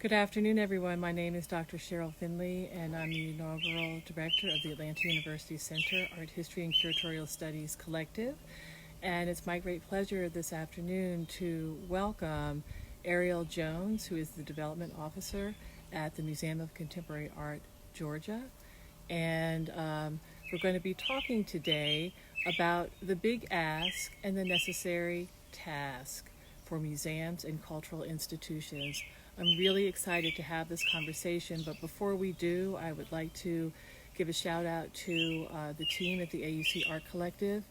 Good afternoon, everyone. My name is Dr. Cheryl Finley, and I'm the inaugural director of the Atlanta University Center Art History and Curatorial Studies Collective. And it's my great pleasure this afternoon to welcome Ariel Jones, who is the development officer at the Museum of Contemporary Art, Georgia. And we're going to be talking today about the big ask and the necessary task for museums and cultural institutions. I'm really excited to have this conversation, but before we do, I would like to give a shout out to the team at the AUC Art Collective,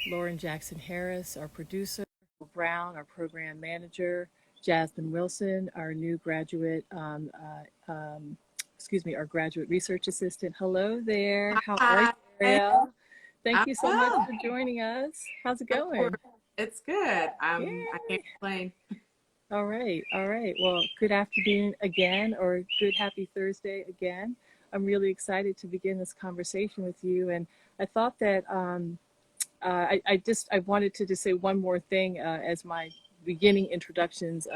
Lauren Jackson Harris, our producer, Brown, our program manager, Jasmine Wilson, our new graduate, our graduate research assistant. Hello there. How are you, Hi. Ariel? Thank I'm you so much well. for joining us. How's it Of course. going? It's good. I Yay. can't complain. All right, all right. Well, good afternoon again, or good happy Thursday again. I'm really excited to begin this conversation with you, and I thought that I wanted to just say one more thing as my beginning introductions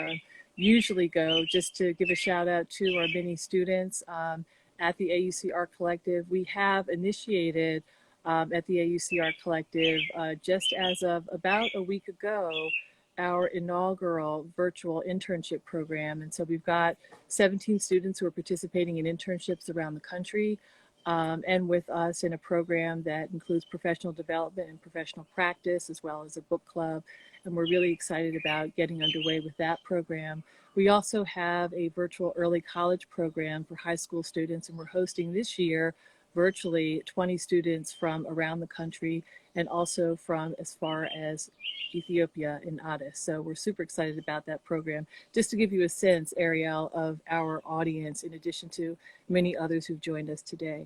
usually go, just to give a shout out to our many students at the AUC Art Collective. We have initiated at the AUC Art Collective just as of about a week ago our inaugural virtual internship program. And so we've got 17 students who are participating in internships around the country and with us in a program that includes professional development and professional practice, as well as a book club. And we're really excited about getting underway with that program. We also have a virtual early college program for high school students, and we're hosting this year virtually 20 students from around the country and also from as far as Ethiopia in Addis. So we're super excited about that program. Just to give you a sense, Ariel, of our audience, in addition to many others who've joined us today.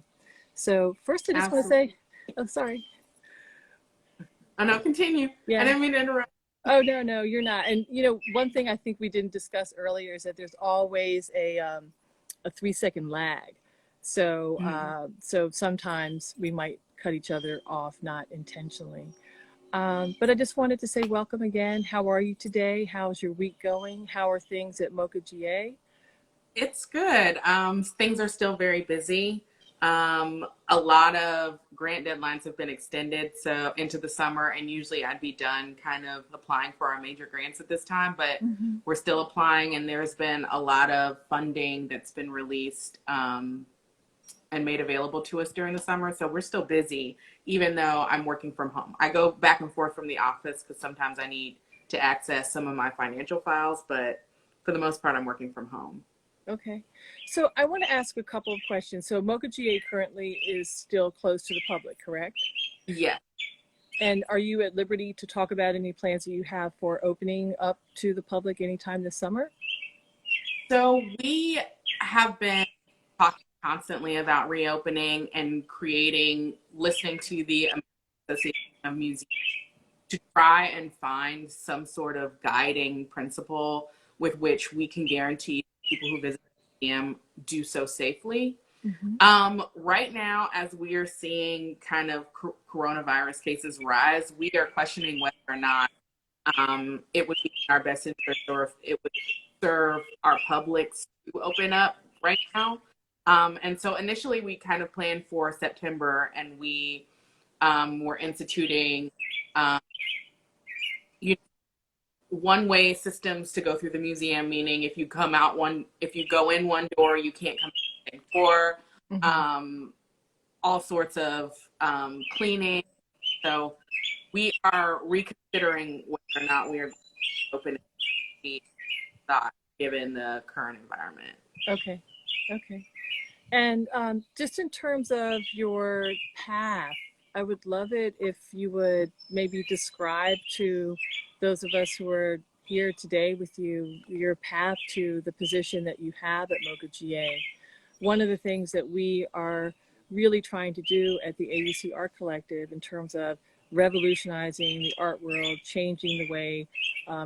So first, I just want to Absolutely. say, oh, sorry. Oh, no, continue. I Yeah. didn't mean to interrupt. Oh, no, you're not. And, you know, one thing I think we didn't discuss earlier is that there's always a 3-second lag. So, Mhm. so sometimes we might cut each other off, not intentionally. But I just wanted to say welcome again. How are you today? How's your week going? How are things at Mocha GA? It's good. Things are still very busy. A lot of grant deadlines have been extended so into the summer, and usually I'd be done kind of applying for our major grants at this time, but Mm-hmm. we're still applying, and there's been a lot of funding that's been released and made available to us during the summer. So we're still busy, even though I'm working from home. I go back and forth from the office because sometimes I need to access some of my financial files, but for the most part, I'm working from home. Okay. So I want to ask a couple of questions. So Mocha GA currently is still closed to the public, correct? Yeah. And are you at liberty to talk about any plans that you have for opening up to the public anytime this summer? So we have been talking constantly about reopening and creating, listening to the American Association of Museums to try and find some sort of guiding principle with which we can guarantee people who visit the museum do so safely. Mm-hmm. Right now, as we are seeing kind of coronavirus cases rise, we are questioning whether or not it would be in our best interest or if it would serve our publics to open up right now. And so initially, we kind of planned for September, and we were instituting um, you one-way systems to go through the museum, meaning if you go in one door, you can't come out the same door. Mm-hmm. Um, all sorts of cleaning. So we are reconsidering whether or not we are going to open the thought given the current environment. Okay. Okay. And just in terms of your path, I would love it if you would maybe describe to those of us who are here today with you your path to the position that you have at Mocha GA. One of the things that we are really trying to do at the AUC Art Collective in terms of revolutionizing the art world, changing the way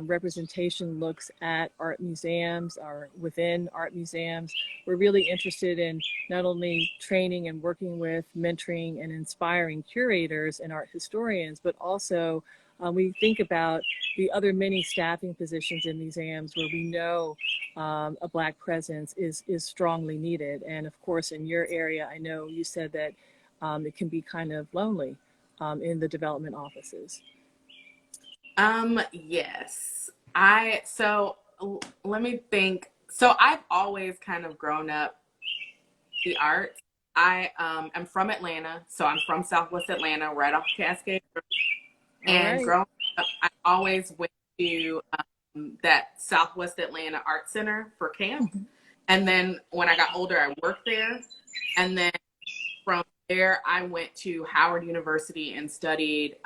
representation looks at art museums or within art museums. We're really interested in not only training and working with, mentoring and inspiring curators and art historians, but also we think about the other many staffing positions in museums where we know a Black presence is strongly needed. And of course, in your area, I know you said that it can be kind of lonely in the development offices. Yes. Let me think. So I've always kind of grown up the arts. I am from Atlanta, so I'm from Southwest Atlanta, right off Cascade. All And right. growing up, I always went to that Southwest Atlanta Art Center for camp. And then when I got older, I worked there. And then from there, I went to Howard University and studied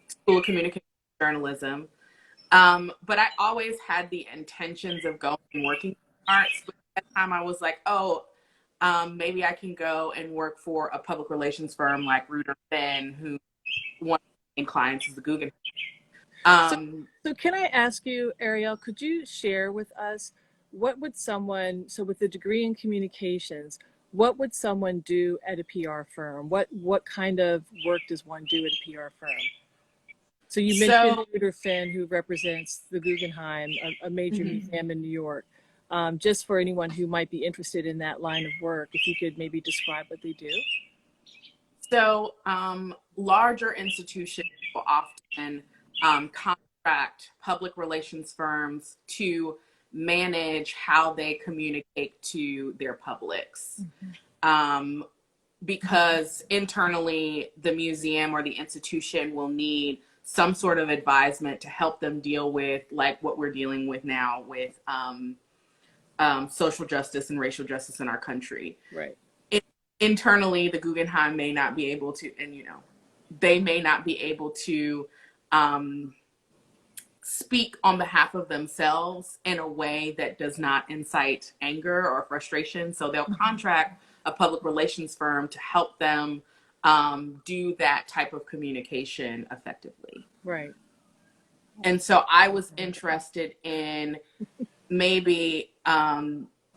School of Communication and Journalism. But I always had the intentions of going and working in arts. But at that time, I was like, oh, maybe I can go and work for a public relations firm like Reuter Fenn, who one of my main clients is the Guggenheim. So can I ask you, Ariel, could you share with us what would someone, so with a degree in communications, what would someone do at a PR firm? What kind of work does one do at a PR firm? So you mentioned Reuter Fenn, who represents the Guggenheim, a major museum in New York. Just for anyone who might be interested in that line of work, if you could maybe describe what they do. So larger institutions will often contract public relations firms to manage how they communicate to their publics. Because internally, the museum or the institution will need some sort of advisement to help them deal with, like what we're dealing with now with social justice and racial justice in our country. Right. Internally, the Guggenheim may not be able to, and they may not be able to speak on behalf of themselves in a way that does not incite anger or frustration. So they'll contract a public relations firm to help them do that type of communication effectively. Right. And so I was interested in maybe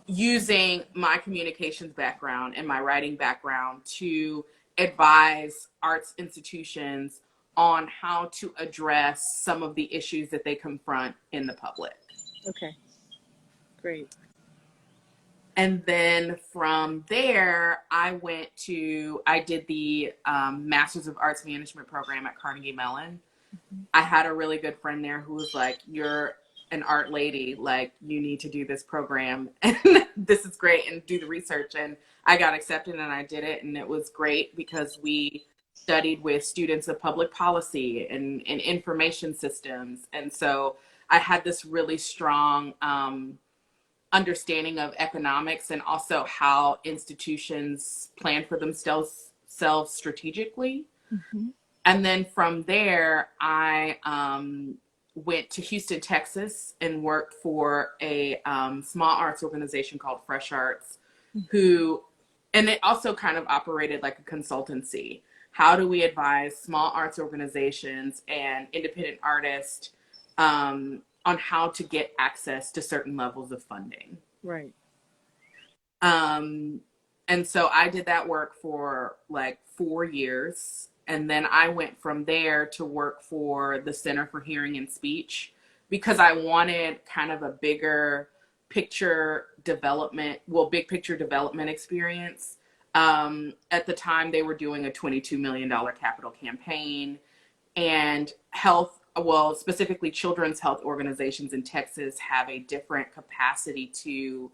using my communications background and my writing background to advise arts institutions on how to address some of the issues that they confront in the public. Okay, great. And then from there, I did the Masters of Arts Management program at Carnegie Mellon. I had a really good friend there who was like, you're an art lady, like you need to do this program and this is great, and do the research. And I got accepted and I did it, and it was great because we studied with students of public policy and information systems. And so I had this really strong understanding of economics and also how institutions plan for themselves strategically. And then from there, I went to Houston, Texas, and worked for a small arts organization called Fresh Arts, and it also kind of operated like a consultancy. How do we advise small arts organizations and independent artists on how to get access to certain levels of funding? Right. And so I did that work for like 4 years. And then I went from there to work for the Center for Hearing and Speech because I wanted kind of a big picture development experience. At the time, they were doing a $22 million capital campaign, and specifically children's health organizations in Texas have a different capacity to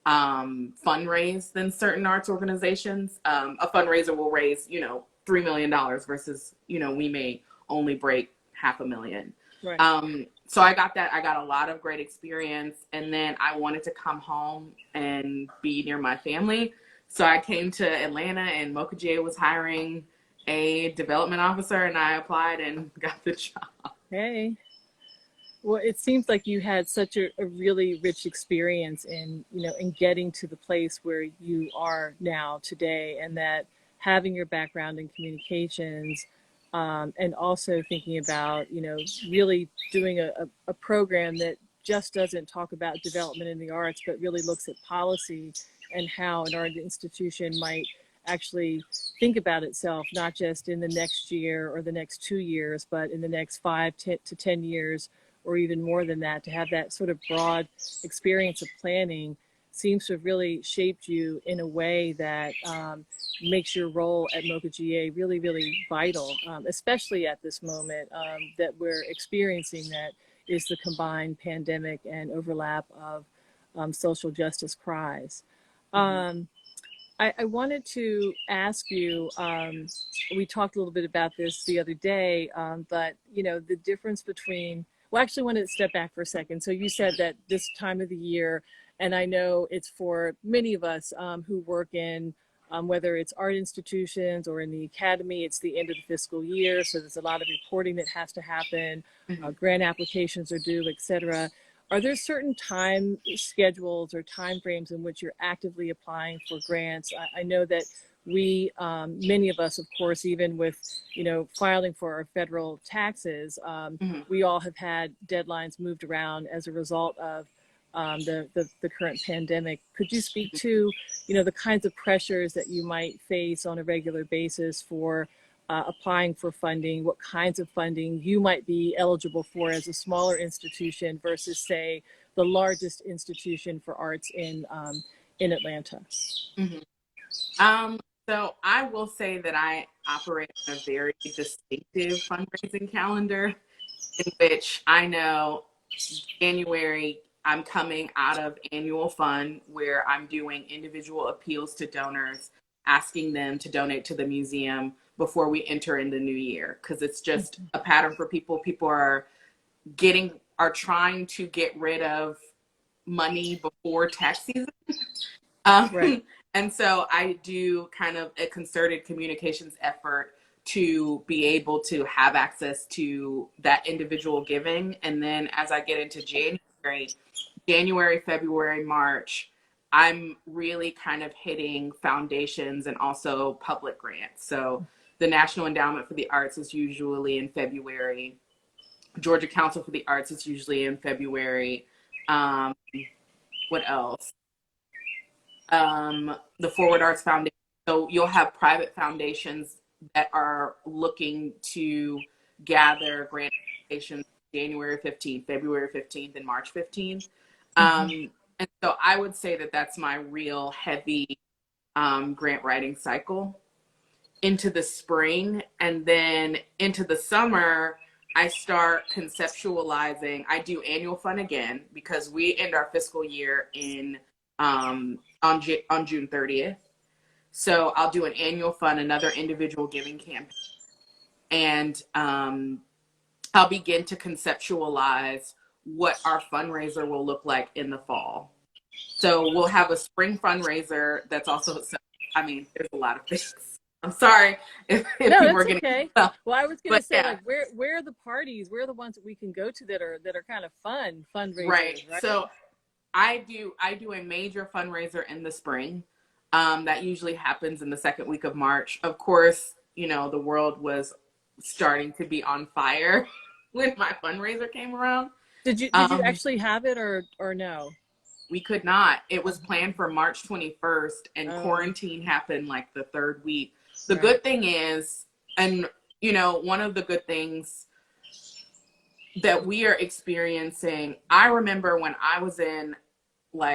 fundraise than certain arts organizations. A fundraiser will raise, $3 million versus, we may only break $500,000. Right. So I got a lot of great experience, and then I wanted to come home and be near my family. So I came to Atlanta, and Mokajee was hiring a development officer, and I applied and got the job. Hey. Well, it seems like you had such a really rich experience in getting to the place where you are now today, and that having your background in communications, and also thinking about, really doing a program that just doesn't talk about development in the arts, but really looks at policy and how an art institution might actually think about itself, not just in the next year or the next 2 years, but in the next 5 to 10 years, or even more than that, to have that sort of broad experience of planning seems to have really shaped you in a way that makes your role at MOCA GA really, really vital, especially at this moment that we're experiencing, that is the combined pandemic and overlap of social justice cries. I wanted to ask you, we talked a little bit about this the other day, but the difference between, well, actually I wanted to step back for a second. So you said that this time of the year, and I know it's for many of us who work in, whether it's art institutions or in the academy, it's the end of the fiscal year. So there's a lot of reporting that has to happen, grant applications are due, et cetera. Are there certain time schedules or time frames in which you're actively applying for grants? I know that we, many of us, of course, even with, filing for our federal taxes, we all have had deadlines moved around as a result of the current pandemic. Could you speak to, the kinds of pressures that you might face on a regular basis for applying for funding, what kinds of funding you might be eligible for as a smaller institution versus, say, the largest institution for arts in Atlanta? So I will say that I operate on a very distinctive fundraising calendar, in which I know January, I'm coming out of annual fund where I'm doing individual appeals to donors, asking them to donate to the museum before we enter in the new year, because it's just a pattern for people. People are trying to get rid of money before tax season. Right. And so I do kind of a concerted communications effort to be able to have access to that individual giving. And then as I get into January, February, March, I'm really kind of hitting foundations and also public grants. So the National Endowment for the Arts is usually in February. Georgia Council for the Arts is usually in February. What else? The Forward Arts Foundation. So you'll have private foundations that are looking to gather grant applications January 15th, February 15th, and March 15th. And so I would say that that's my real heavy grant writing cycle into the spring. And then into the summer, I start conceptualizing. I do annual fund again because we end our fiscal year on June 30th. So I'll do an annual fund, another individual giving campaign. And I'll begin to conceptualize what our fundraiser will look like in the fall. So we'll have a spring fundraiser that's also, there's a lot of things. I'm sorry if no, people are getting okay. Well, I was going to say, yeah. like, where are the parties? Where are the ones that we can go to that are kind of fun fundraisers? Right. So I do a major fundraiser in the spring. That usually happens in the second week of March. Of course, the world was starting to be on fire when my fundraiser came around. Did you actually have it or no? We could not. It was planned for March 21st, and quarantine happened like the third week. The good thing is, and one of the good things that we are experiencing, I remember when I was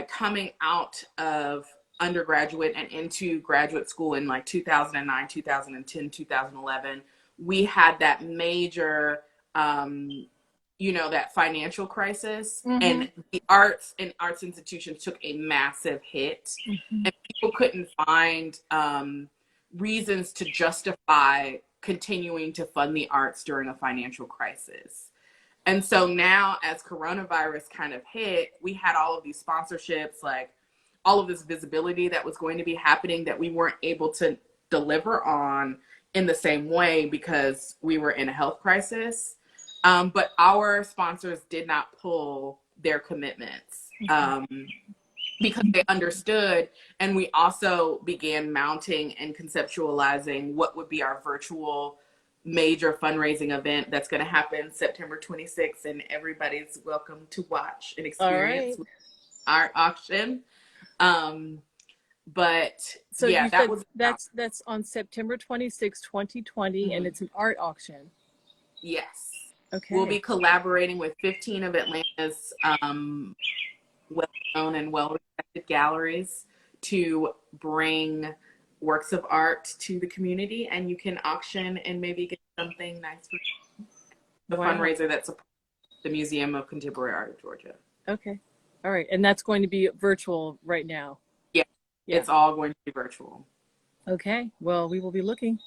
coming out of undergraduate and into graduate school in 2009, 2010, 2011, we had that major, that financial crisis, and the arts and arts institutions took a massive hit, and people couldn't find reasons to justify continuing to fund the arts during a financial crisis. And so now, as coronavirus kind of hit, we had all of these sponsorships, all of this visibility that was going to be happening that we weren't able to deliver on in the same way because we were in a health crisis. But our sponsors did not pull their commitments because they understood. And we also began mounting and conceptualizing what would be our virtual major fundraising event that's going to happen September 26th. And everybody's welcome to watch and experience our auction. But So yeah, you that said was about, that's on September 26, 2020, and mhm. it's an art auction. Yes. We'll Okay. be collaborating with 15 of Atlanta's well-known and well-respected galleries to bring works of art to the community, and you can auction and maybe get something nice for the Wow. fundraiser that supports the Museum of Contemporary Art of Georgia. Okay. All right. And that's going to be virtual right now. Yeah, Yeah. it's all going to be virtual. Okay. Well, we will be looking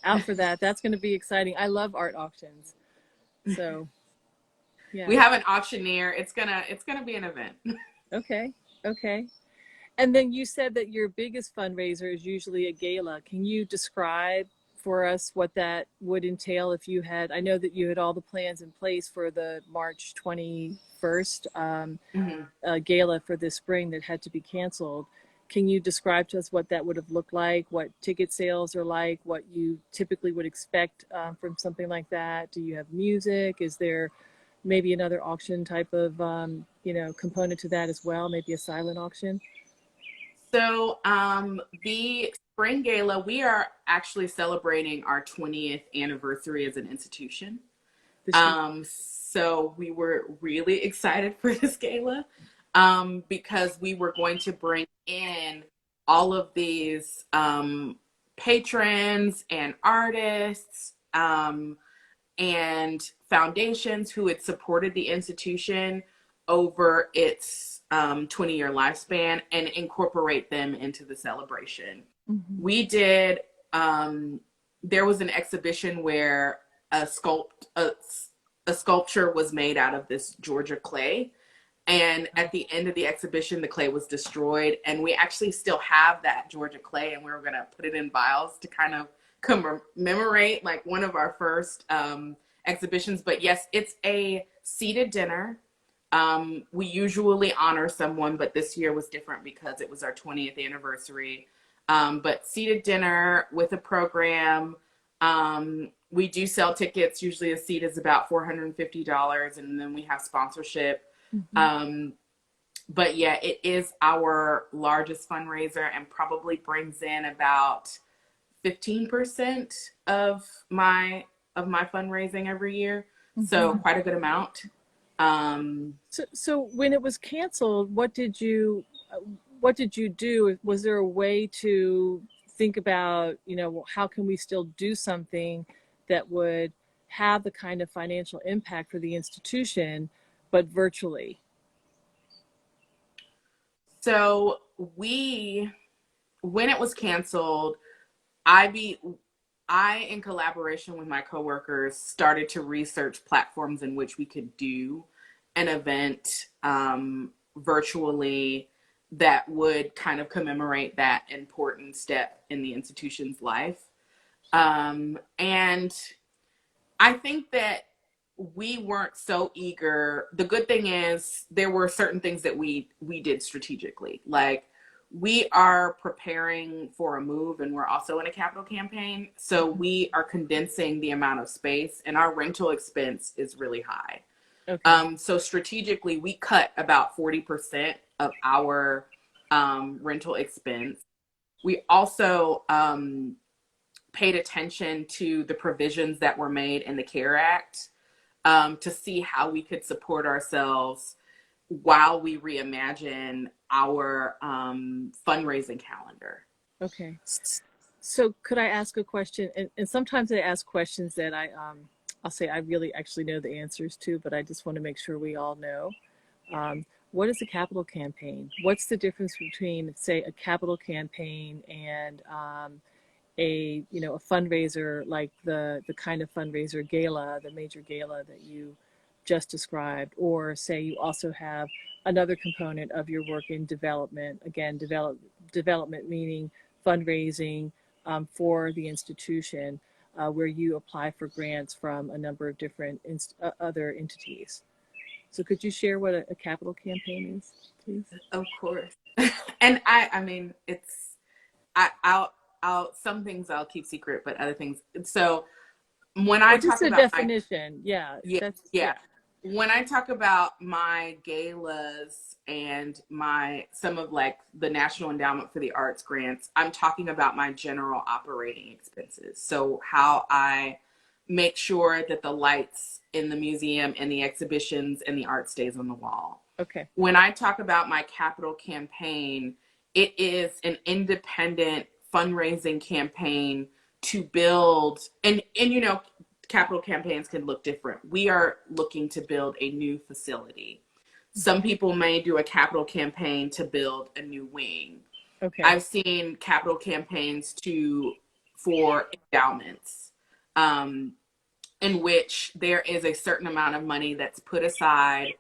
out for that. That's going to be exciting. I love art auctions. So, We yeah. have an auctioneer. It's gonna be an event. Okay. Okay. And then you said that your biggest fundraiser is usually a gala. Can you describe for us what that would entail if you had, I know that you had all the plans in place for the March 21st Mhm. gala for this spring that had to be canceled. Can you describe to us what that would have looked like, what ticket sales are like, what you typically would expect from something like that? Do you have music? Is there maybe another auction type of, component to that as well? Maybe a silent auction? So the spring gala, we are actually celebrating our 20th anniversary as an institution. This year? So we were really excited for this gala because we were going to bring in all of these patrons and artists and foundations who had supported the institution over its 20-year lifespan and incorporate them into the celebration. Mm-hmm. We did, there was an exhibition where a sculpture was made out of this Georgia clay. And at the end of the exhibition, the clay was destroyed. And we actually still have that Georgia clay, and we were going to put it in vials to kind of commemorate like one of our first exhibitions. But yes, it's a seated dinner. We usually honor someone, but this year was different because it was our 20th anniversary. But seated dinner with a program. We do sell tickets. Usually a seat is about $450, and then we have sponsorship. Mm-hmm. But yeah, it is our largest fundraiser and probably brings in about 15% of my fundraising every year. So Mm-hmm. quite a good amount. Um, So when it was canceled, what did you do? Was there a way to think about, how can we still do something that would have the kind of financial impact for the institution, but virtually? so we, when it was canceled, I be I, in collaboration with my coworkers, started to research platforms in which we could do an event virtually that would kind of commemorate that important step in the institution's life. And I think that we weren't so eager. The good thing is there were certain things that we did strategically. Like we are preparing for a move and we're also in a capital campaign. So we are condensing the amount of space and our rental expense is really high. Okay. So strategically we cut about 40% of our rental expense. We also paid attention to the provisions that were made in the CARE Act to see how we could support ourselves while we reimagine our fundraising calendar. Okay. So could I ask a question? And sometimes I ask questions that I'll say I really actually know the answers to, but I just want to make sure we all know. What is a capital campaign? What's the difference between, say, a capital campaign and a fundraiser like the kind of fundraiser gala, the major gala that you just described, or say you also have another component of your work in development, again, development meaning fundraising for the institution, where you apply for grants from a number of different other entities. So could you share what a capital campaign is, please? Of course. And I mean, I'll some things I'll keep secret, but other things. So when I Or just talk a about my, definition. Yeah, yeah, that's, yeah. yeah. When I talk about my galas and some of like the National Endowment for the Arts grants, I'm talking about my general operating expenses. So how I make sure that the lights in the museum and the exhibitions and the art stays on the wall. Okay. When I talk about my capital campaign, it is an independent fundraising campaign to build, and you know, capital campaigns can look different. We are looking to build a new facility. Some people may do a capital campaign to build a new wing. Okay. I've seen capital campaigns for endowments, um, in which there is a certain amount of money that's put aside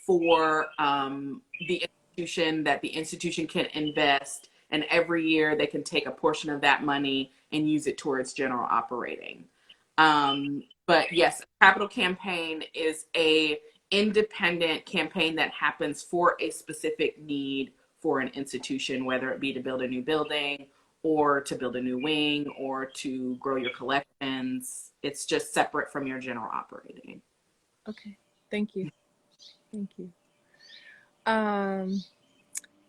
for the institution, that the institution can invest, and every year they can take a portion of that money and use it towards general operating. But yes, a capital campaign is a independent campaign that happens for a specific need for an institution, whether it be to build a new building or to build a new wing or to grow your collections. It's just separate from your general operating. Okay. Thank you. Thank you. Um,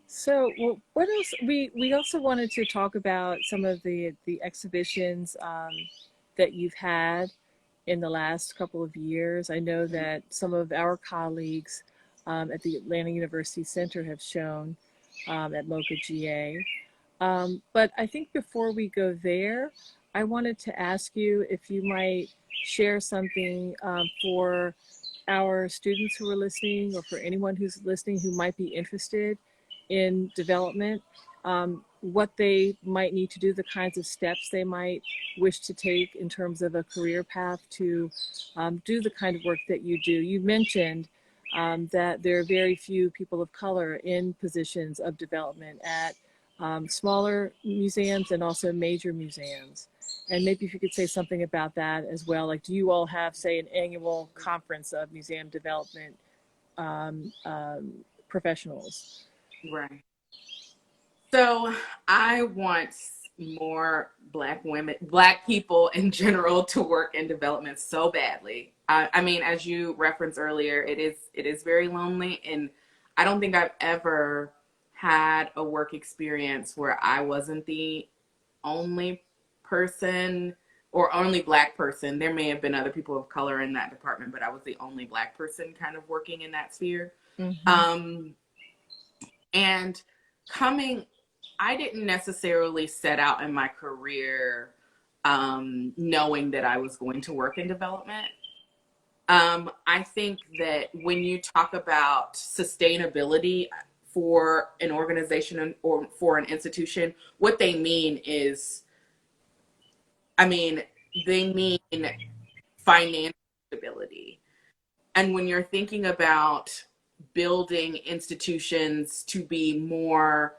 so, well, what else? We also wanted to talk about some of the exhibitions that you've had in the last couple of years. I know that some of our colleagues at the Atlanta University Center have shown at MoCA GA. But I think before we go there, I wanted to ask you if you might share something for our students who are listening, or for anyone who's listening who might be interested in development, what they might need to do, the kinds of steps they might wish to take in terms of a career path to do the kind of work that you do. You mentioned that there are very few people of color in positions of development at smaller museums and also major museums. And maybe if you could say something about that as well. Like, do you all have, say, an annual conference of museum development professionals? Right. So I want more Black women, Black people in general, to work in development so badly. I mean, as you referenced earlier, it is very lonely, and I don't think I've ever had a work experience where I wasn't the only person or only Black person. There may have been other people of color in that department, but I was the only Black person kind of working in that sphere. Mm-hmm. And coming, I didn't necessarily set out in my career knowing that I was going to work in development. I think that when you talk about sustainability for an organization or for an institution, what they mean is, I mean, they mean financial stability. And when you're thinking about building institutions to be more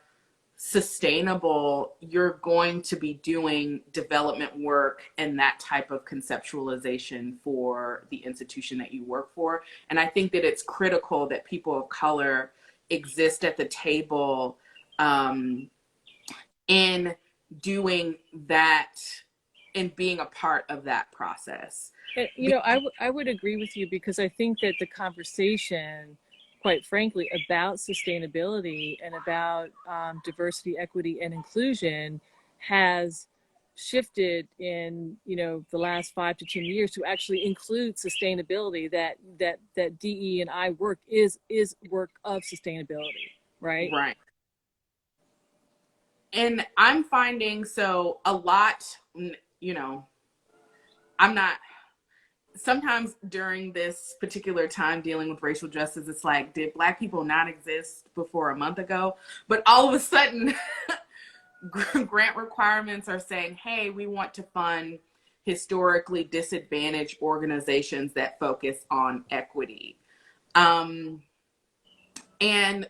sustainable, you're going to be doing development work and that type of conceptualization for the institution that you work for. And I think that it's critical that people of color exist at the table in doing that and being a part of that process. You know, I would agree with you, because I think that the conversation, quite frankly, about sustainability and about diversity, equity, and inclusion has shifted in, you know, the last 5 to 10 years to actually include sustainability. That DE and I work is work of sustainability, right? Right. And I'm finding, so a lot, you know, I'm not, sometimes during this particular time dealing with racial justice, it's like, did Black people not exist before a month ago? But all of a sudden, grant requirements are saying, hey, we want to fund historically disadvantaged organizations that focus on equity. And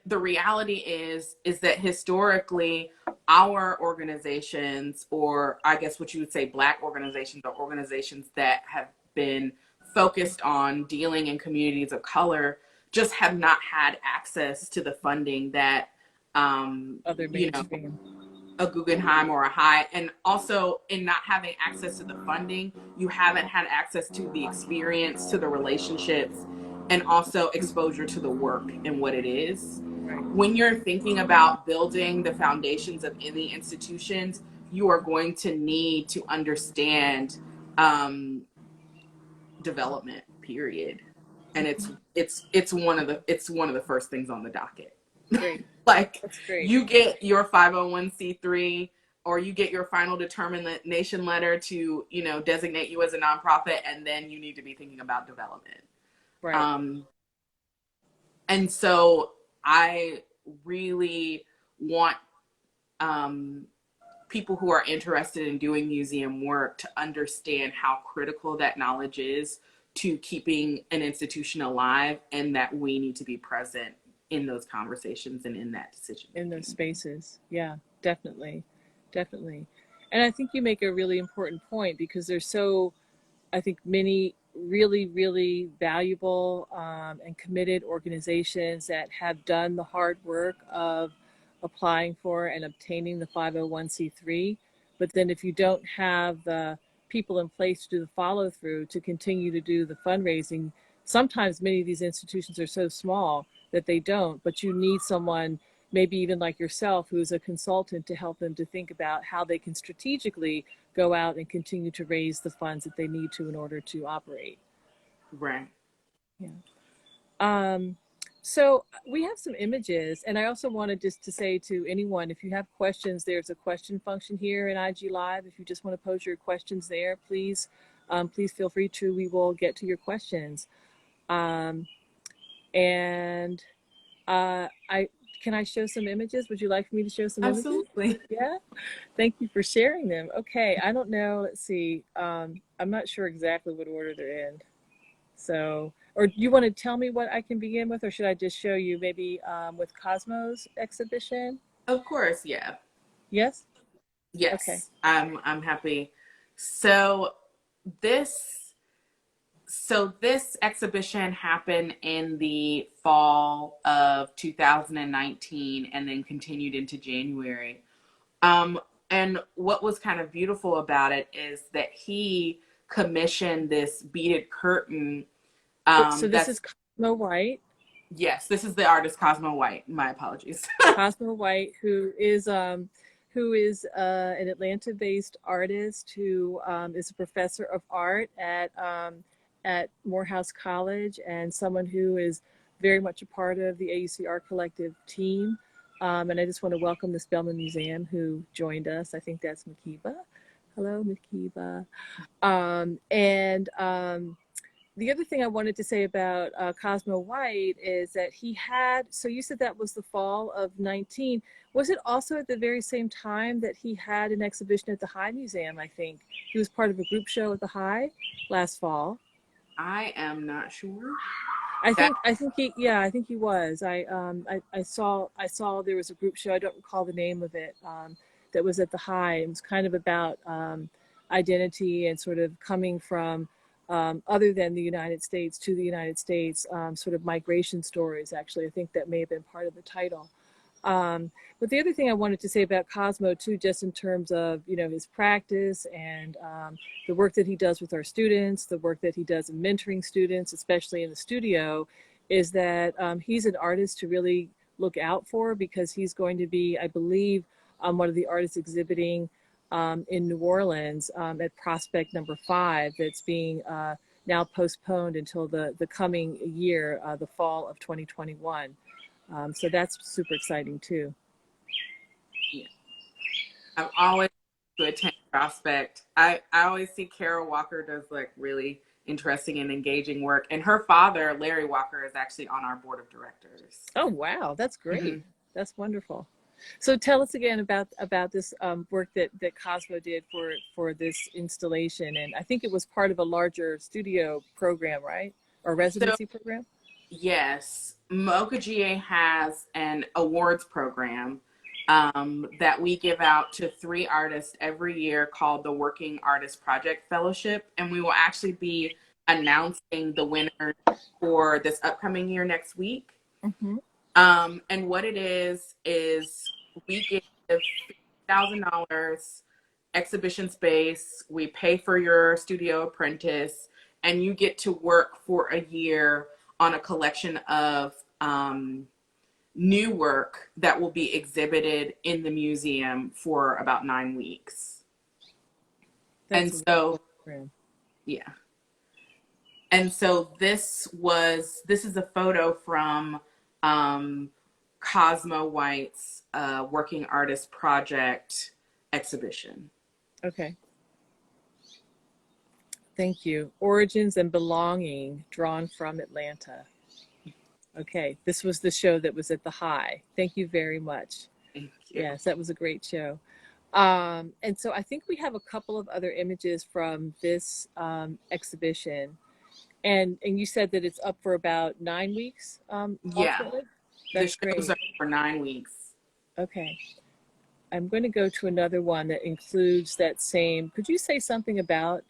the reality is that historically, our organizations, or I guess what you would say Black organizations, or organizations that have been focused on dealing in communities of color, just have not had access to the funding that Other mainstream, a Guggenheim or a High. And also, in not having access to the funding, you haven't had access to the experience, to the relationships, and also exposure to the work and what it is. Right. When you're thinking about building the foundations of any institutions, you are going to need to understand development, period. And it's one of the first things on the docket. Great. Like, That's great. you get your 501c3, or you get your final determination letter to, designate you as a nonprofit, and then you need to be thinking about development. Right. And so I really want people who are interested in doing museum work to understand how critical that knowledge is to keeping an institution alive, and that we need to be present in those conversations and in that decision In those spaces. Yeah, definitely. Definitely. And I think you make a really important point, because there's I think many really, really valuable and committed organizations that have done the hard work of applying for and obtaining the 501c3. But then if you don't have the people in place to do the follow through to continue to do the fundraising, sometimes many of these institutions are so small that they don't, but you need someone, maybe even like yourself, who's a consultant, to help them to think about how they can strategically go out and continue to raise the funds that they need to in order to operate. Right. Yeah. So we have some images, and I also wanted just to say to anyone, if you have questions, there's a question function here in IG Live. If you just want to pose your questions there, please feel free to. We will get to your questions. And can I show some images? Would you like for me to show some images? Absolutely. Yeah. Thank you for sharing them. Okay. I don't know. Let's see. I'm not sure exactly what order they're in. So, or do you want to tell me what I can begin with, or should I just show you maybe with Cosmo's exhibition? Of course. Yeah. Yes. Yes. Okay. I'm happy. So this exhibition happened in the fall of 2019 and then continued into January. And what was kind of beautiful about it is that he commissioned this beaded curtain. So this is Cosmo White. Yes, this is the artist Cosmo White. My apologies. Cosmo White, who is an Atlanta-based artist who is a professor of art at Morehouse College, and someone who is very much a part of the AUC Art Collective team. And I just want to welcome the Spelman Museum, who joined us. I think that's Makiba. Hello, Makiba. The other thing I wanted to say about Cosmo White is that he had, so you said that was the fall of 19. Was it also at the very same time that he had an exhibition at the High Museum, I think? He was part of a group show at the High last fall. I am not sure. I think he was. I saw there was a group show. I don't recall the name of it. That was at the High. It was kind of about identity and sort of coming from other than the United States to the United States, sort of migration stories. Actually, I think that may have been part of the title. But the other thing I wanted to say about Cosmo too, just in terms of, his practice and the work that he does with our students, the work that he does in mentoring students, especially in the studio, is that he's an artist to really look out for, because he's going to be, I believe, one of the artists exhibiting in New Orleans at Prospect number 5, that's being now postponed until the coming year, the fall of 2021. So that's super exciting too. Yeah. I've always to attend Prospect. I always see Carol Walker does like really interesting and engaging work, and her father, Larry Walker, is actually on our board of directors. Oh wow, that's great. Mm-hmm. That's wonderful. So tell us again about this work that Cosmo did for this installation, and I think it was part of a larger studio program, right, or residency program? Yes, Mocha GA has an awards program that we give out to 3 artists every year called the Working Artist Project Fellowship, and we will actually be announcing the winners for this upcoming year next week. Mm-hmm. And what it is we give $50,000 exhibition space. We pay for your studio apprentice, and you get to work for a year on a collection of new work that will be exhibited in the museum for about 9 weeks. That's And so, really yeah. And so this is a photo from Cosmo White's Working Artist Project exhibition. okay. Thank you. Origins and Belonging, drawn from Atlanta. Okay, this was the show that was at the High. Thank you very much. Thank you. Yes, that was a great show. And so I think we have a couple of other images from this exhibition. And you said that it's up for about 9 weeks, Yeah, ultimately? the That's shows great. are for 9 weeks. Okay. I'm going to go to another one that includes that same. Could you say something about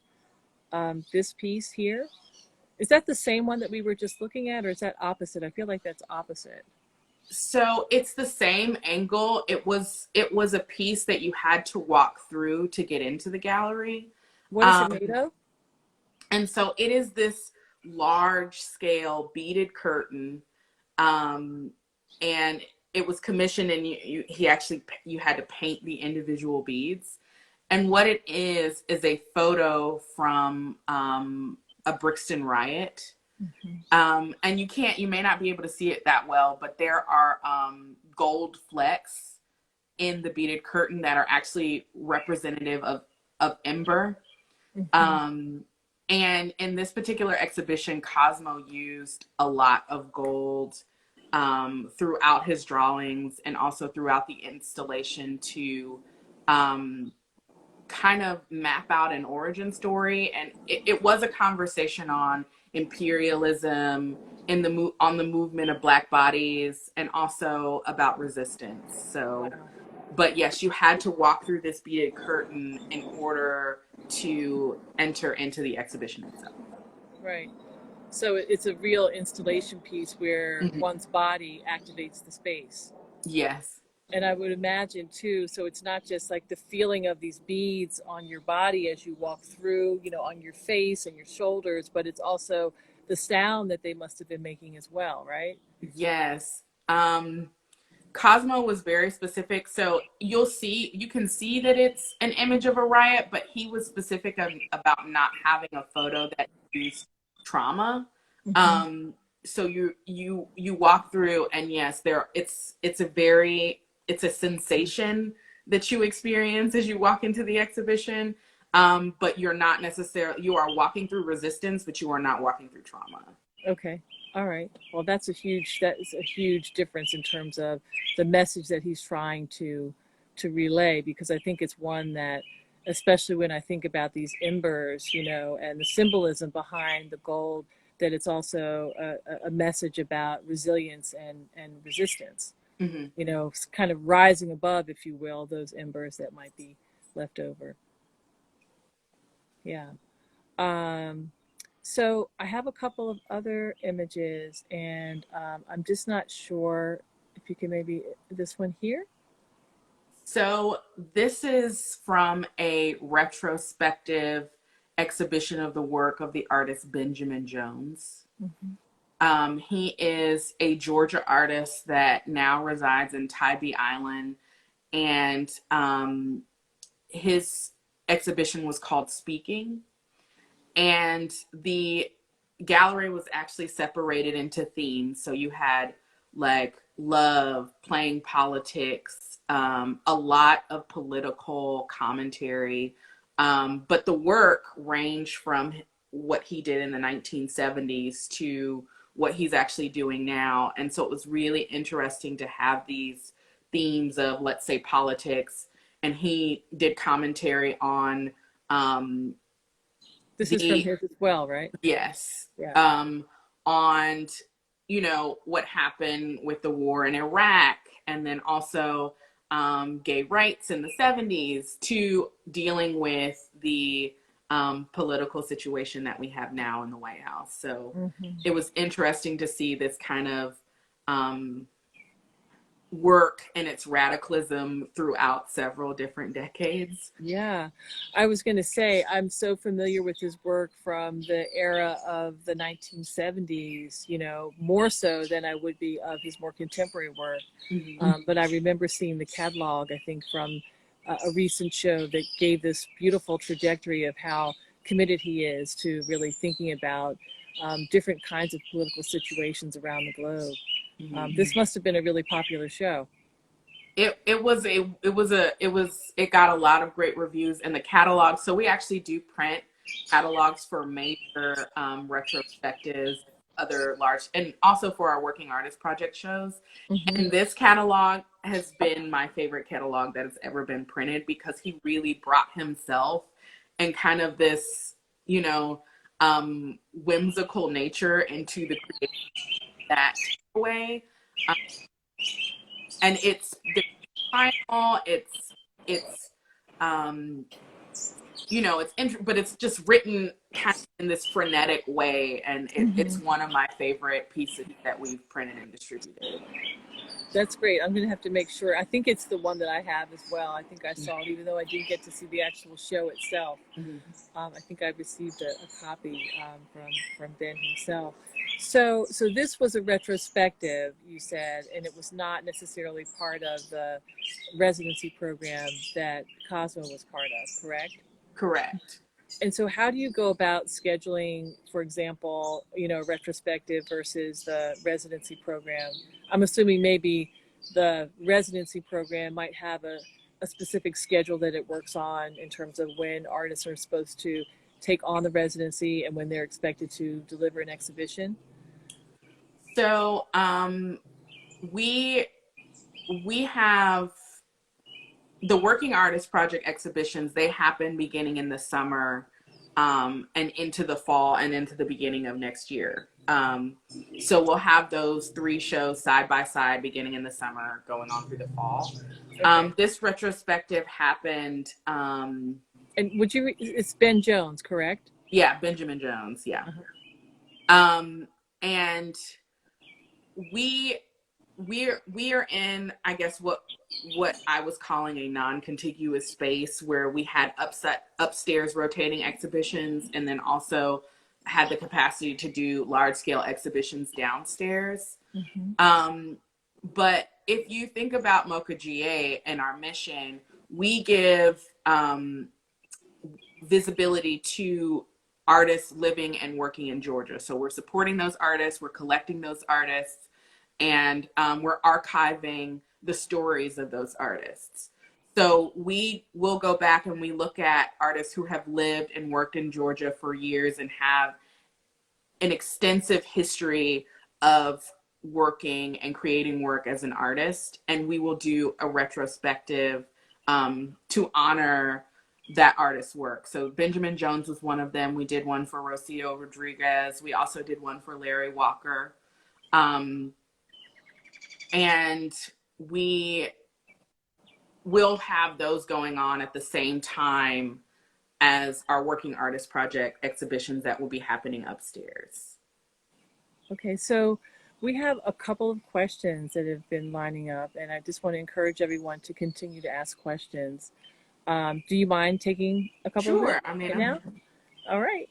this piece here? Is that the same one that we were just looking at, or is that opposite? I feel like that's opposite. So it's the same angle. It was a piece that you had to walk through to get into the gallery. What is it Um, made of? and so it is this large scale beaded curtain. And it was commissioned, and you had to paint the individual beads. And what it is a photo from a Brixton riot. And you may not be able to see it that well, but there are gold flecks in the beaded curtain that are actually representative of ember. And in this particular exhibition, Cosmo used a lot of gold throughout his drawings and also throughout the installation to kind of map out an origin story. And it was a conversation on imperialism on the movement of Black bodies, and also about resistance. So, but yes, you had to walk through this beaded curtain in order to enter into the exhibition itself. Right. So it's a real installation piece where Mm-hmm. one's body activates the space. Yes. And I would imagine too, so it's not just like the feeling of these beads on your body as you walk through, on your face and your shoulders, but it's also the sound that they must have been making as well, right? Yes. Cosmo was very specific. So you can see that it's an image of a riot, but he was specific about not having a photo that used trauma. So you walk through, and yes, it's a sensation that you experience as you walk into the exhibition. But you are walking through resistance, but you are not walking through trauma. Okay. All right. Well, that is a huge difference in terms of the message that he's trying to relay, because I think it's one that, especially when I think about these embers, and the symbolism behind the gold, that it's also a message about resilience and resistance. Kind of rising above, if you will, those embers that might be left over. Yeah. So I have a couple of other images, and I'm just not sure if you can maybe this one here. So this is from a retrospective exhibition of the work of the artist Benjamin Jones. He is a Georgia artist that now resides in Tybee Island, and his exhibition was called Speaking. And the gallery was actually separated into themes. So you had like love, playing politics, a lot of political commentary. But the work ranged from what he did in the 1970s to what he's actually doing now. And so it was really interesting to have these themes of, let's say, politics. And he did commentary on this is from his as well, right? Yes. Yeah. On, what happened with the war in Iraq, and then also gay rights in the 70s, to dealing with the political situation that we have now in the White House. So it was interesting to see this kind of work and its radicalism throughout several different decades. Yeah, I was going to say, I'm so familiar with his work from the era of the 1970s, you know, more so than I would be of his more contemporary work. Mm-hmm. But I remember seeing the catalog, I think, from a recent show that gave this beautiful trajectory of how committed he is to really thinking about different kinds of political situations around the globe. Mm-hmm. This must have been a really popular show. It got a lot of great reviews in the catalog. So we actually do print catalogs for major retrospectives, other large, and also for our Working Artist Project shows. Mm-hmm. And this catalog has been my favorite catalog that has ever been printed, because he really brought himself and kind of this, you know, whimsical nature into the creation that way. Um, and it's final, it's you know, but it's just written kind of in this frenetic way, and it's one of my favorite pieces that we've printed and distributed. That's great. I'm going to have to make sure. I think it's the one that I have as well. I think I saw it, even though I didn't get to see the actual show itself. I think I received a copy from Ben himself. So this was a retrospective, you said, and it was not necessarily part of the residency program that Cosmo was part of, correct? Correct. And so how do you go about scheduling, for example, you know, retrospective versus the residency program? I'm assuming maybe the residency program might have a specific schedule that it works on in terms of when artists are supposed to take on the residency and when they're expected to deliver an exhibition. So we have the Working Artist Project exhibitions. They happen beginning in the summer and into the fall and into the beginning of next year. So we'll have those 3 shows side by side beginning in the summer, going on through the fall. Okay. This retrospective happened. And it's Ben Jones, correct? Yeah, Benjamin Jones. Yeah. And we are in, I guess, what I was calling a non-contiguous space, where we had upstairs rotating exhibitions, and then also had the capacity to do large-scale exhibitions downstairs. But if you think about MoCA GA and our mission, we give visibility to artists living and working in Georgia. So we're supporting those artists, we're collecting those artists, and we're archiving the stories of those artists. So we will go back and we look at artists who have lived and worked in Georgia for years and have an extensive history of working and creating work as an artist. And we will do a retrospective to honor that artist's work. So Benjamin Jones was one of them. We did one for Rocio Rodriguez. We also did one for Larry Walker. And we will have those going on at the same time as our Working Artist Project exhibitions that will be happening upstairs. Okay, so we have a couple of questions that have been lining up, and I just want to encourage everyone to continue to ask questions. Do you mind taking a couple of them? I mean, now? All right.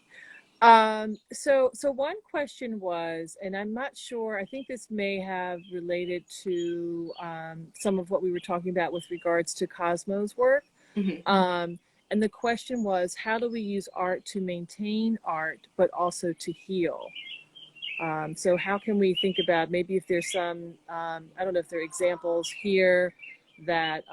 So one question was, and I'm not sure, I think this may have related to some of what we were talking about with regards to Cosmo's work. And the question was, how do we use art to maintain art, but also to heal? So how can we think about, maybe if there's some, I don't know if there are examples here that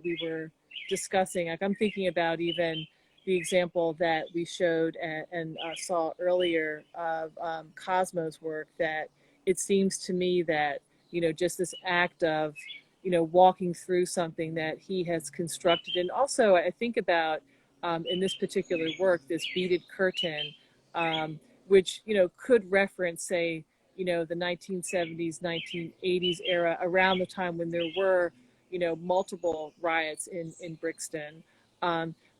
we were discussing. Like I'm thinking about even the example that we showed and saw earlier of Cosmo's work, that it seems to me that, you know, just this act of, you know, walking through something that he has constructed. And also I think about in this particular work, this beaded curtain, which, you know, could reference, say, you know, the 1970s, 1980s era, around the time when there were, you know, multiple riots in Brixton.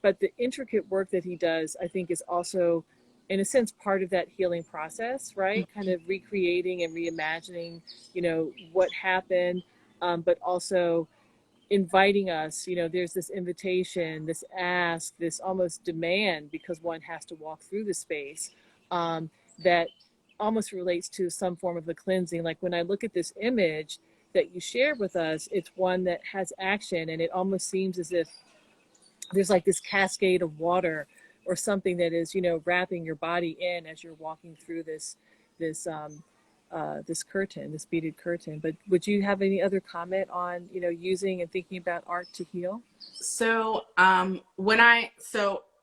But the intricate work that he does, I think, is also, in a sense, part of that healing process, right? Kind of recreating and reimagining, you know, what happened, but also inviting us. There's this invitation, this ask, this almost demand, because one has to walk through the space, that almost relates to some form of the cleansing. Like when I look at this image that you shared with us, it's one that has action, and it almost seems as if there's like this cascade of water or something that is, wrapping your body in as you're walking through this curtain, this beaded curtain. But would you have any other comment on, using and thinking about art to heal? So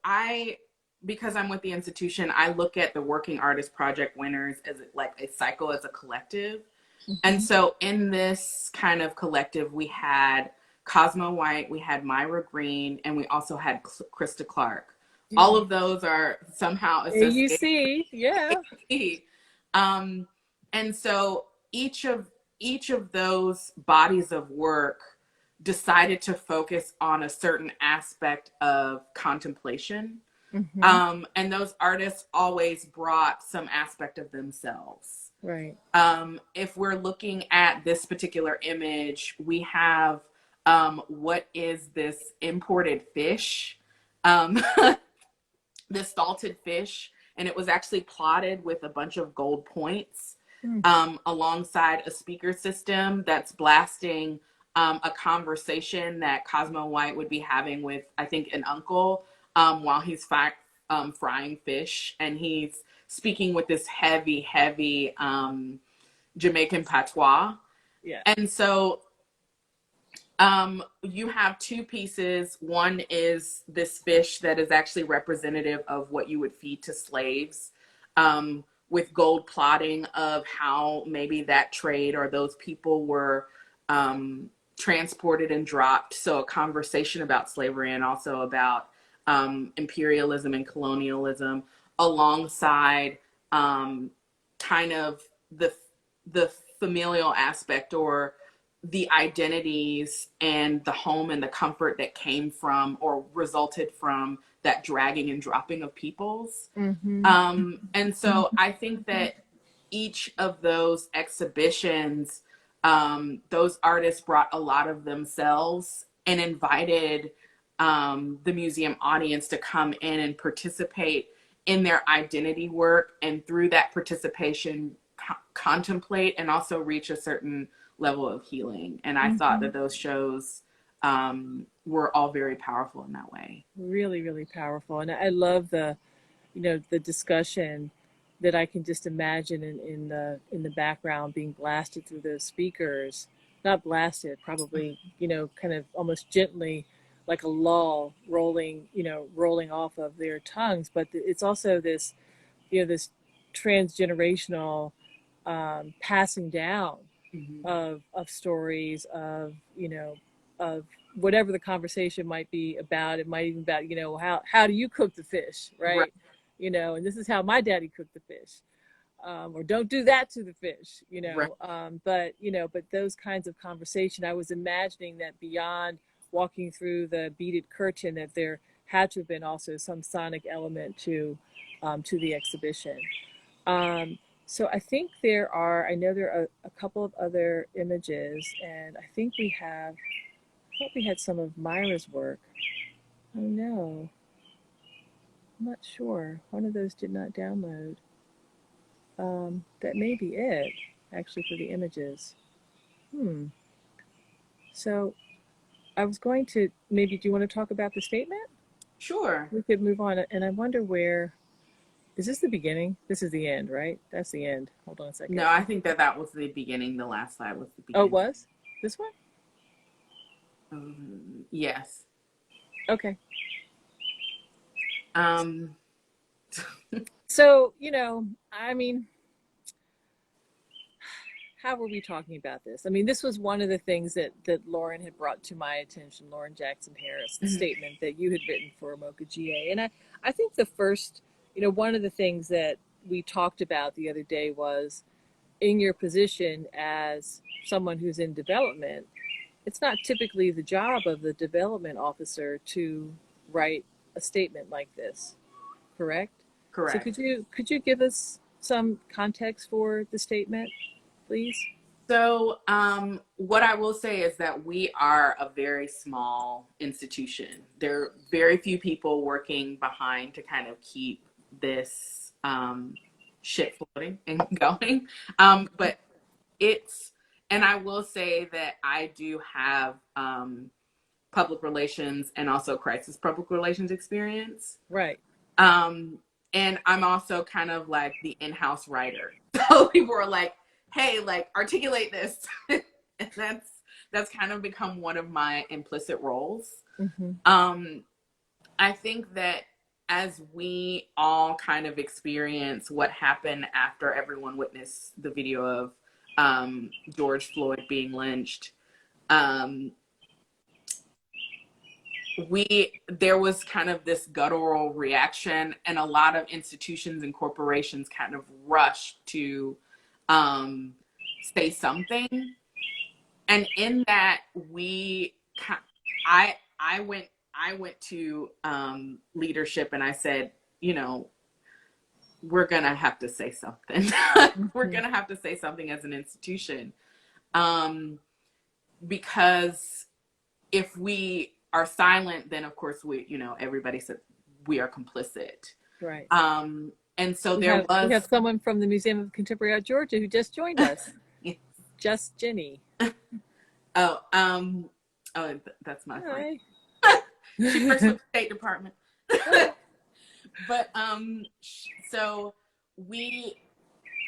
I because I'm with the institution, I look at the Working Artist Project winners as like a cycle, as a collective. And Mm-hmm. so in this kind of collective, we had Cosmo White, we had Myra Green, and we also had Krista Clark. All Mm. of those are somehow associated AUC, yeah. with me. Um, and so each of those bodies of work decided to focus on a certain aspect of contemplation. Mm-hmm. And those artists always brought some aspect of themselves. Right. If we're looking at this particular image, we have what is this imported fish, um, this salted fish, and it was actually plotted with a bunch of gold points, Mm. alongside a speaker system that's blasting a conversation that Cosmo White would be having with, I think, an uncle, while he's frying fish, and he's speaking with this heavy, heavy Jamaican patois. Yeah. And so you have two pieces. One is this fish that is actually representative of what you would feed to slaves, with gold plotting of how maybe that trade or those people were transported and dropped. So a conversation about slavery and also about imperialism and colonialism, alongside kind of the familial aspect, or the identities and the home and the comfort that came from or resulted from that dragging and dropping of peoples. Mm-hmm. And so I think that each of those exhibitions, those artists brought a lot of themselves and invited the museum audience to come in and participate in their identity work, and through that participation contemplate and also reach a certain level of healing. And I thought Mm-hmm. that those shows were all very powerful in that way. Really, really powerful. And I love the discussion that I can just imagine in the background being blasted through those speakers. Not blasted, probably, kind of almost gently, like a lull rolling off of their tongues. But it's also this transgenerational passing down Mm-hmm. of stories, of whatever the conversation might be about. It might even about, how do you cook the fish, Right. right? And this is how my daddy cooked the fish. Or don't do that to the fish, Right. but those kinds of conversation, I was imagining that beyond walking through the beaded curtain, that there had to have been also some sonic element to the exhibition. Um, so I know there are a couple of other images, and I thought we had some of Myra's work. Oh no, I'm not sure. One of those did not download. That may be it, actually, for the images. Hmm. So I was going to, maybe, do you want to talk about the statement? Sure. We could move on, and I wonder is this the beginning? This is the end, right? That's the end. Hold on a second. No, I think that was the beginning. The last slide was the Oh, it beginning. was? This one? Yes. Okay. Um, So, I mean, how were we talking about this? I mean, this was one of the things that Lauren had brought to my attention, Lauren Jackson Harris, the mhm. statement that you had written for Mocha GA. And I think the first, one of the things that we talked about the other day was, in your position as someone who's in development, it's not typically the job of the development officer to write a statement like this, correct? So Correct. could you give us some context for the statement, please? So, what I will say is that we are a very small institution. There are very few people working behind to kind of keep this ship floating and going. But it's, and I will say that I do have public relations and also crisis public relations experience. Right. Um, and I'm also kind of like the in-house writer. So people are like, hey, like articulate this. And that's kind of become one of my implicit roles. Mm-hmm. I think that as we all kind of experience what happened after everyone witnessed the video of George Floyd being lynched, um, there was kind of this guttural reaction, and a lot of institutions and corporations kind of rushed to say something. And in that, I went to leadership and I said, you know, we're gonna have to say something. We're gonna have to say something as an institution, because if we are silent, then of course everybody said we are complicit. Right. And so we have someone from the Museum of Contemporary Art, Georgia, who just joined us. Yes. Just Jenny. Oh, that's my friend. She works with the State Department. But so we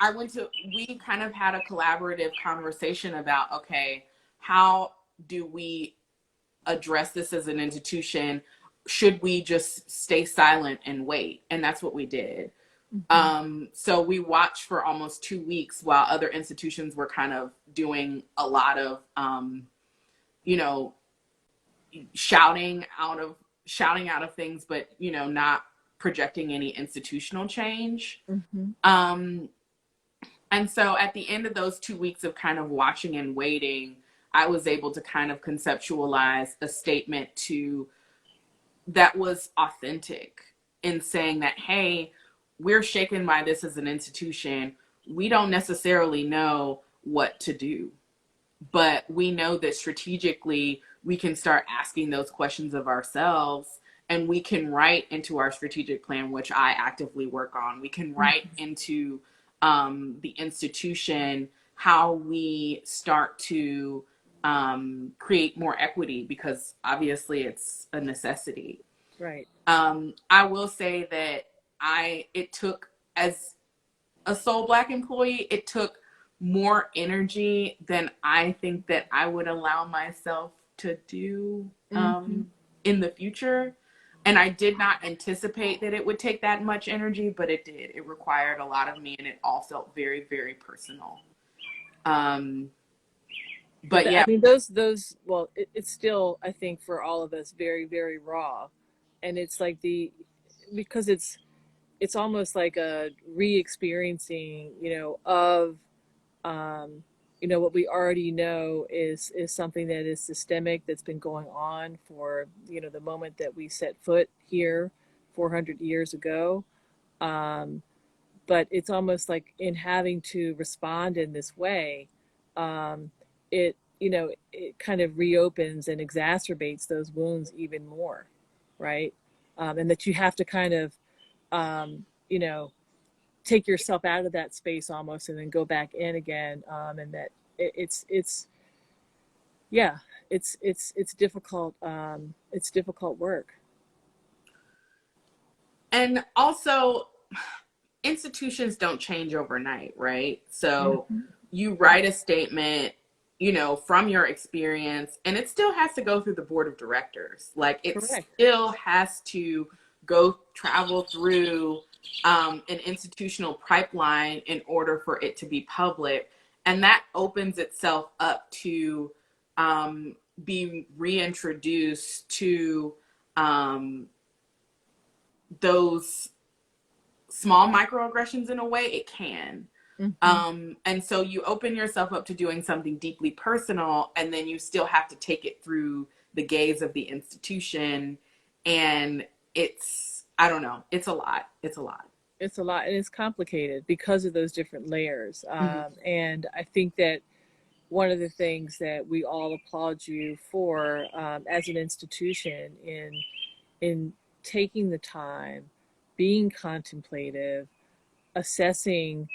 kind of had a collaborative conversation about, okay, how do we address this as an institution? Should we just stay silent and wait? And that's what we did. So we watched for almost 2 weeks while other institutions were kind of doing a lot of shouting out of things, but not projecting any institutional change. And so at the end of those 2 weeks of kind of watching and waiting, I was able to kind of conceptualize a statement that was authentic in saying that, hey, we're shaken by this as an institution. We don't necessarily know what to do, but we know that strategically we can start asking those questions of ourselves, and we can write into our strategic plan, which I actively work on. We can write into the institution how we start to create more equity, because obviously it's a necessity. Right. I will say that it took, as a sole Black employee, it took more energy than I think that I would allow myself to do in the future. And I did not anticipate that it would take that much energy, but it did. It required a lot of me, and it all felt very, very personal. But yeah, I mean, those well, it's still, I think, for all of us, very, very raw. And it's like because it's almost like a re-experiencing, of what we already know is something that is systemic, that's been going on for the moment that we set foot here 400 years ago. But it's almost like, in having to respond in this way, it it kind of reopens and exacerbates those wounds even more, right? And that you have to kind of you know take yourself out of that space almost, and then go back in again, and that it's yeah, it's difficult. It's difficult work. And also, institutions don't change overnight, right? So you write a statement, from your experience, and it still has to go through the board of directors. Like, it Correct. still has to travel through an institutional pipeline in order for it to be public. And that opens itself up to be reintroduced to those small microaggressions. In a way, it can. And so you open yourself up to doing something deeply personal, and then you still have to take it through the gaze of the institution. And I don't know, it's a lot. It's a lot. And it's complicated because of those different layers. And I think that one of the things that we all applaud you for as an institution in taking the time, being contemplative, assessing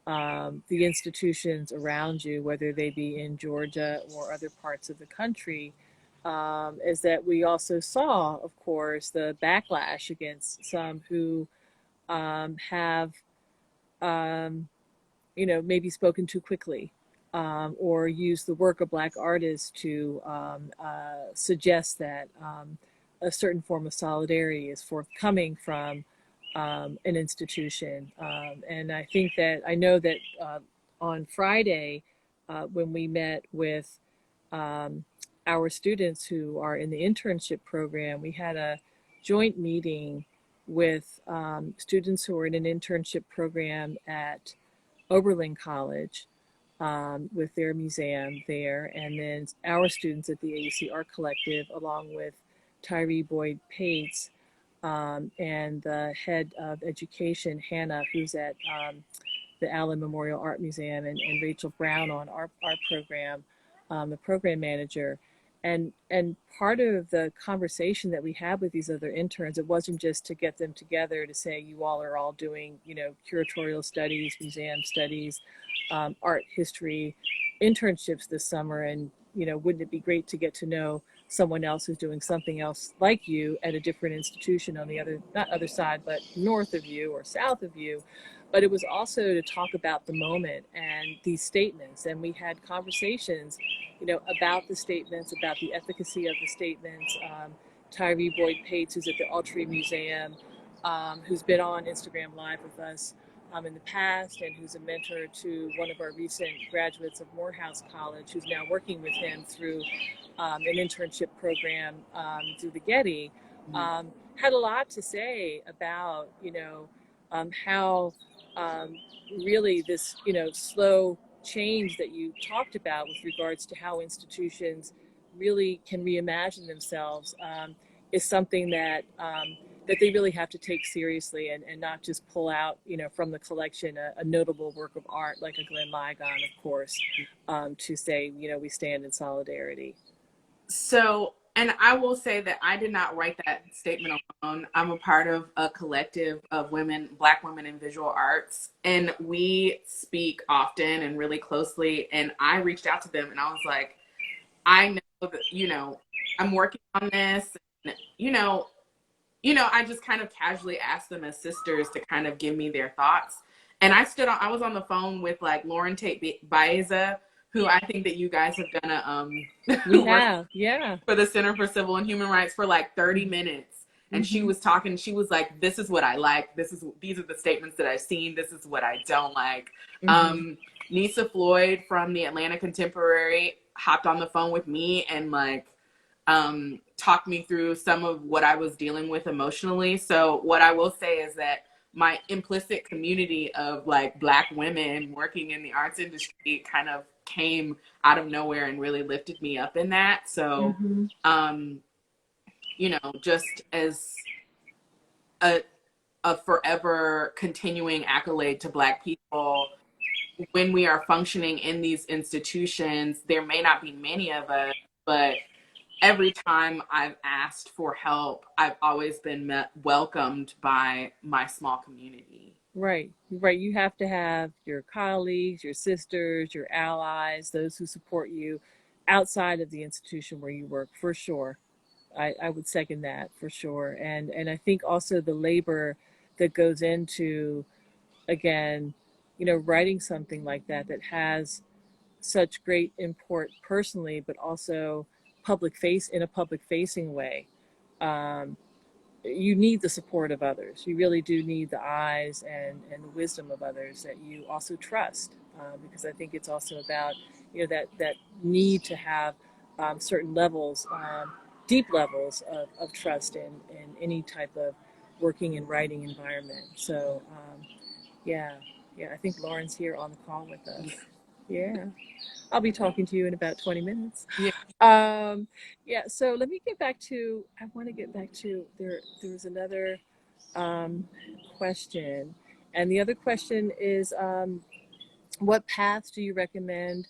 the institutions around you, whether they be in Georgia or other parts of the country, is that we also saw, of course, the backlash against some who have, um, maybe spoken too quickly, or used the work of Black artists to suggest that a certain form of solidarity is forthcoming from an institution. And I know that on Friday, when we met with um, our students who are in the internship program, we had a joint meeting with students who are in an internship program at Oberlin College with their museum there, and then our students at the AUC Art Collective, along with Tyree Boyd Pates and the head of education, Hannah, who's at the Allen Memorial Art Museum, and Rachel Brown on our program, the program manager. And part of the conversation that we had with these other interns, it wasn't just to get them together to say, you all are all doing, curatorial studies, museum studies, art history internships this summer. And, wouldn't it be great to get to know someone else who's doing something else like you at a different institution on the other, not other side, but north of you or south of you. But it was also to talk about the moment and these statements. And we had conversations, about the statements, about the efficacy of the statements. Tyree Boyd Pates, who's at the Autry Museum, who's been on Instagram Live with us in the past, and who's a mentor to one of our recent graduates of Morehouse College, who's now working with him through an internship program through the Getty, had a lot to say about, how really this, slow change that you talked about with regards to how institutions really can reimagine themselves is something that that they really have to take seriously, and not just pull out, from the collection a notable work of art like a Glenn Ligon, of course, to say, we stand in solidarity. So, and I will say that I did not write that statement alone. I'm a part of a collective of women, Black women in visual arts, and we speak often and really closely. And I reached out to them and I was like, I know that, I'm working on this. And, I just kind of casually asked them as sisters to kind of give me their thoughts. And I was on the phone with like Lauren Tate Baeza, who I think that you guys have done We have, yeah, for the Center for Civil and Human Rights for like 30 minutes. And she was talking, she was like, this is what I like. These are the statements that I've seen. This is what I don't like. Nisa Floyd from the Atlanta Contemporary hopped on the phone with me and like, talked me through some of what I was dealing with emotionally. So what I will say is that my implicit community of like Black women working in the arts industry kind of came out of nowhere and really lifted me up in that. So, just as a forever continuing accolade to Black people, when we are functioning in these institutions, there may not be many of us, but every time I've asked for help, I've always been welcomed by my small community. Right. You have to have your colleagues, your sisters, your allies, those who support you outside of the institution where you work, for sure. I would second that for sure. And I think also the labor that goes into, again, writing something like that has such great import personally, but also in a public facing way. Um, you need the support of others. You really do need the eyes and the wisdom of others that you also trust, because I think it's also about that need to have certain levels, deep levels of trust in any type of working and writing environment. So yeah, I think Lauren's here on the call with us. Yeah. I'll be talking to you in about 20 minutes. Yeah. So let me get back to, I want to get back to, there was another question. And the other question is, what paths do you recommend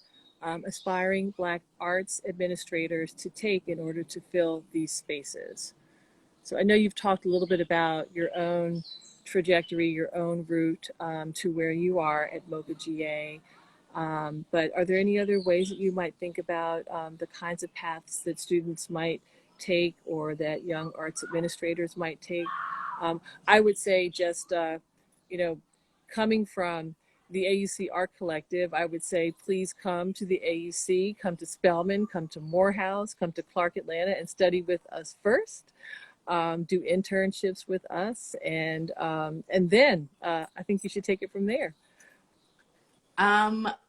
aspiring Black arts administrators to take in order to fill these spaces? So I know you've talked a little bit about your own trajectory, your own route to where you are at MOBA GA. But are there any other ways that you might think about the kinds of paths that students might take or that young arts administrators might take? I would say just, you know, coming from the AUC Art Collective, I would say please come to the AUC, come to Spelman, come to Morehouse, come to Clark Atlanta and study with us first. Do internships with us, and then I think you should take it from there. What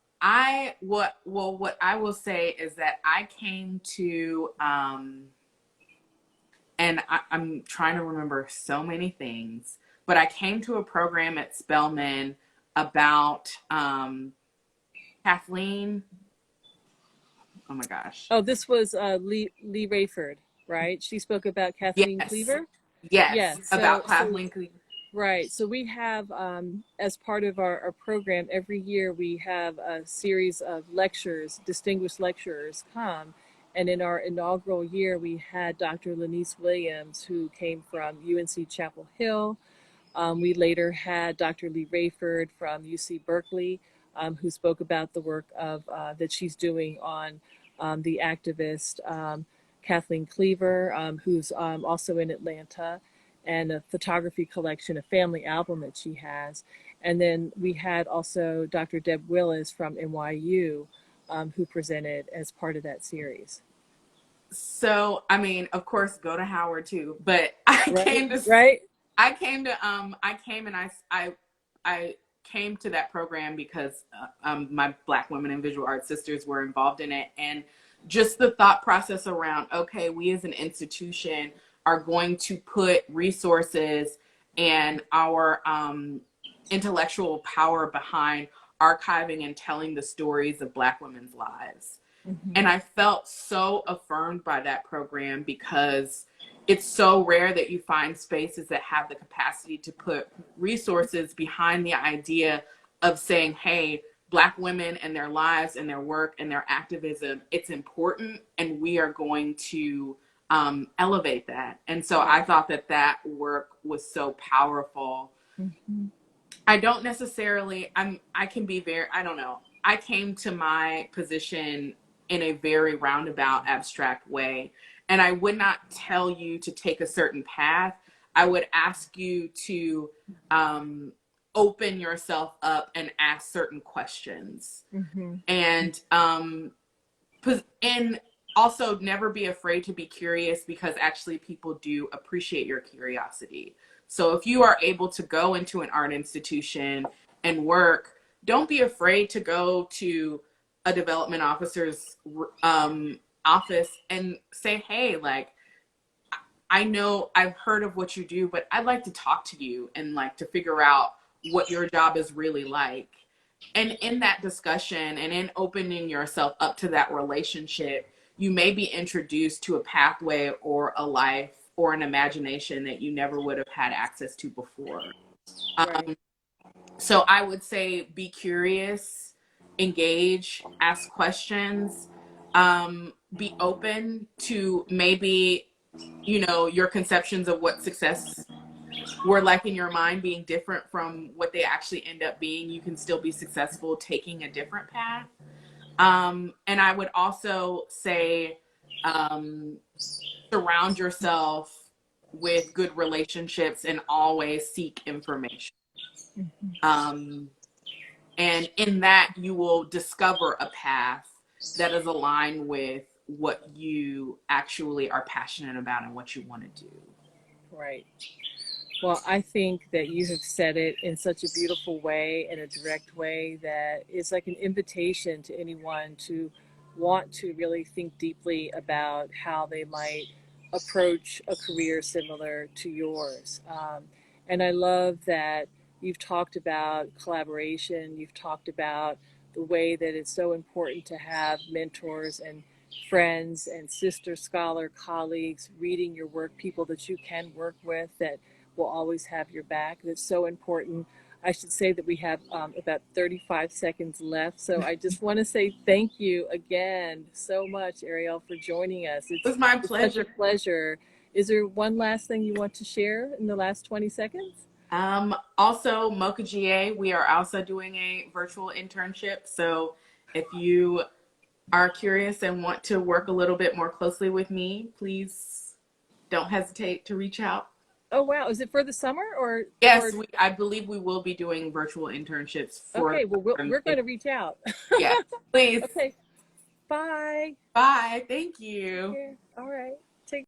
I will say is that I came to and I'm trying to remember so many things, but I came to a program at Spelman about Kathleen. Oh my gosh. Oh, this was Lee Rayford, right? She spoke about Kathleen Yes. Cleaver. Yes. About Kathleen Cleaver. Right. So we have, as part of our program, every year we have a series of lectures, distinguished lecturers come. And in our inaugural year, we had Dr. Lanice Williams, who came from UNC Chapel Hill. We later had Dr. Lee Rayford from UC Berkeley, who spoke about the work of that she's doing on the activist Kathleen Cleaver, who's also in Atlanta, and a photography collection, a family album that she has. And then we had also Dr. Deb Willis from NYU, who presented as part of that series. So, I mean, of course, go to Howard too, but I came and I came to that program because my Black women in visual arts sisters were involved in it. And just the thought process around, okay, we as an institution are going to put resources and our intellectual power behind archiving and telling the stories of Black women's lives. Mm-hmm. And I felt so affirmed by that program because it's so rare that you find spaces that have the capacity to put resources behind the idea of saying, hey, Black women and their lives and their work and their activism, it's important, and we are going to elevate that. And so I thought that work was so powerful. Mm-hmm. I don't necessarily, I can be very, I don't know. I came to my position in a very roundabout, abstract way. And I would not tell you to take a certain path. I would ask you to open yourself up and ask certain questions. Mm-hmm. And also never be afraid to be curious, because actually people do appreciate your curiosity. So if you are able to go into an art institution and work, don't be afraid to go to a development officer's office and say, hey, like, I know I've heard of what you do, but I'd like to talk to you and like to figure out what your job is really like. And in that discussion and in opening yourself up to that relationship, you may be introduced to a pathway or a life or an imagination that you never would have had access to before. Right. So I would say be curious, engage, ask questions, be open to maybe, you know, your conceptions of what success were like in your mind being different from what they actually end up being. You can still be successful taking a different path. And I would also say, surround yourself with good relationships and always seek information. Mm-hmm. And in that, you will discover a path that is aligned with what you actually are passionate about and what you want to do. Right. Well, I think that you have said it in such a beautiful way, in a direct way, that it's like an invitation to anyone to want to really think deeply about how they might approach a career similar to yours. And I love that you've talked about collaboration. You've talked about the way that it's so important to have mentors and friends and sister scholar colleagues reading your work, people that you can work with that will always have your back. That's so important. I should say that we have about 35 seconds left. So I just want to say thank you again so much, Ariel, for joining us. It was my It's such a pleasure. pleasure. Is there one last thing you want to share in the last 20 seconds? Also, Mocha GA, we are also doing a virtual internship. So if you are curious and want to work a little bit more closely with me, please don't hesitate to reach out. Oh, wow. Is it for the summer or? Yes, I believe we will be doing virtual internships for. Okay, well, we're going to reach out. Yeah, please. Okay. Bye. Bye. Thank Take you. care. All right. Take